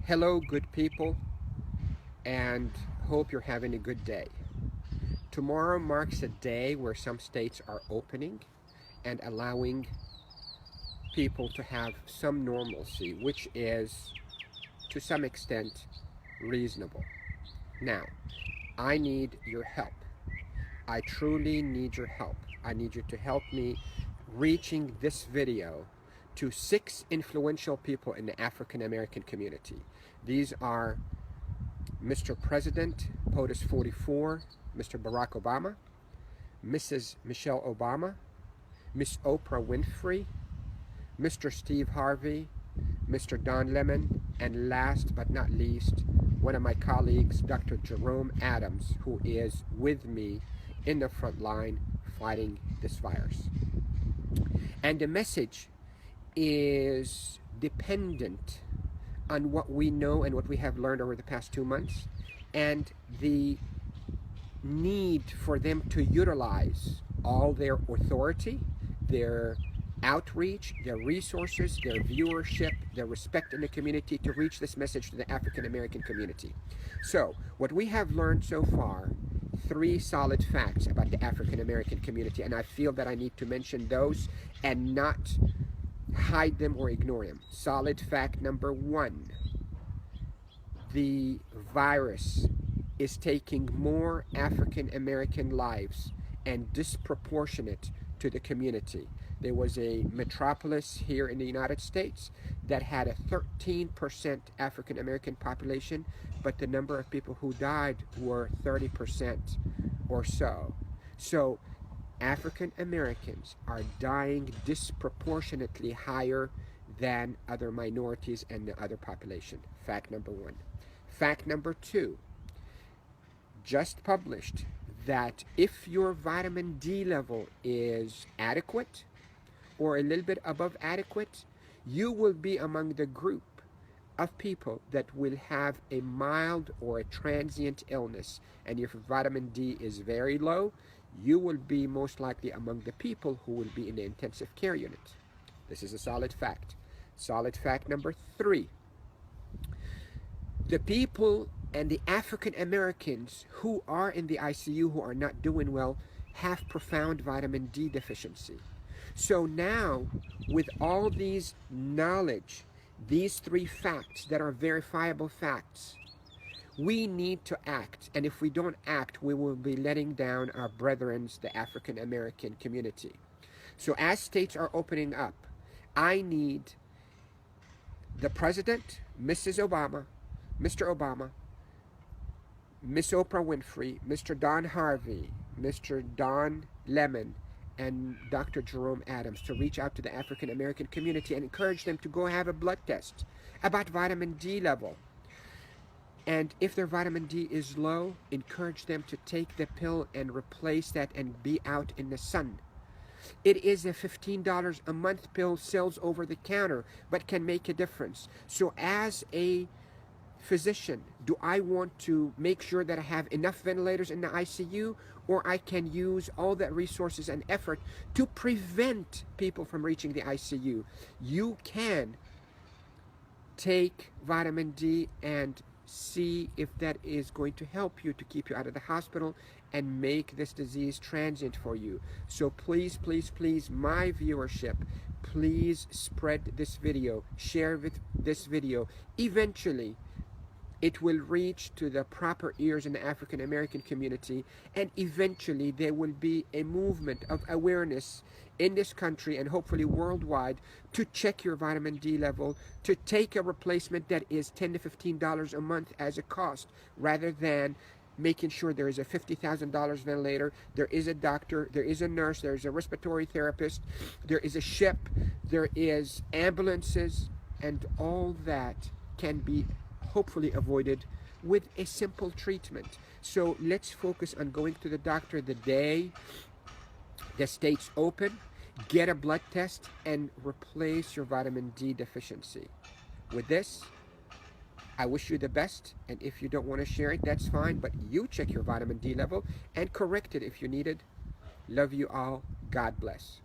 Hello, good people, and hope you're having a good day. Tomorrow marks a day where some states are opening and allowing people to have some normalcy, which is to some extent reasonable. Now, I need your help. I truly need your help. I need you to help me reaching this video to 6 influential people in the African American community. These are Mr. President, POTUS 44, Mr. Barack Obama, Mrs. Michelle Obama, Miss Oprah Winfrey, Mr. Steve Harvey, Mr. Don Lemon, and last but not least, one of my colleagues, Dr. Jerome Adams, who is with me in the front line fighting this virus. And the message is dependent on what we know and what we have learned over the past 2 months, and the need for them to utilize all their authority, their outreach, their resources, their viewership, their respect in the community to reach this message to the African American community. So, what we have learned so far, 3 solid facts about the African American community, and I feel that I need to mention those and not hide them or ignore them. Solid fact number 1, the virus is taking more African American lives and disproportionate to the community. There was a metropolis here in the United States that had a 13% African American population, but the number of people who died were 30% or so. So African Americans are dying disproportionately higher than other minorities and the other population. Fact number 1. Fact number 2, just published that if your vitamin D level is adequate or a little bit above adequate, you will be among the group of people that will have a mild or a transient illness. And if vitamin D is very low, you will be most likely among the people who will be in the intensive care unit. This is a solid fact. Solid fact number 3. The people and the African Americans who are in the ICU who are not doing well have profound vitamin D deficiency. So now, with all these knowledge, these 3 facts that are verifiable facts, we need to act. And if we don't act, we will be letting down our brethren, the African American community. So as states are opening up, I need the President, Mrs. Obama, Mr. Obama, Miss Oprah Winfrey, Mr. Don Harvey, Mr. Don Lemon, and Dr. Jerome Adams to reach out to the African American community and encourage them to go have a blood test about vitamin D level. And if their vitamin D is low, encourage them to take the pill and replace that and be out in the sun. It is a $15 a month pill, sells over the counter, but can make a difference. So as a physician, do I want to make sure that I have enough ventilators in the ICU, or I can use all that resources and effort to prevent people from reaching the ICU? You can take vitamin D and see if that is going to help you to keep you out of the hospital and make this disease transient for you. So please, please, please, my viewership, please spread this video, share this video. Eventually, it will reach to the proper ears in the African American community, and eventually there will be a movement of awareness in this country and hopefully worldwide to check your vitamin D level, to take a replacement that is $10 to $15 a month as a cost, rather than making sure there is a $50,000 ventilator, there is a doctor, there is a nurse, there is a respiratory therapist, there is a ship, there is ambulances, and all that can be hopefully avoided with a simple treatment. So let's focus on going to the doctor the day the states open, get a blood test, and replace your vitamin D deficiency. With this, I wish you the best, and if you don't want to share it, that's fine, but you check your vitamin D level and correct it if you need it. Love you all. God bless.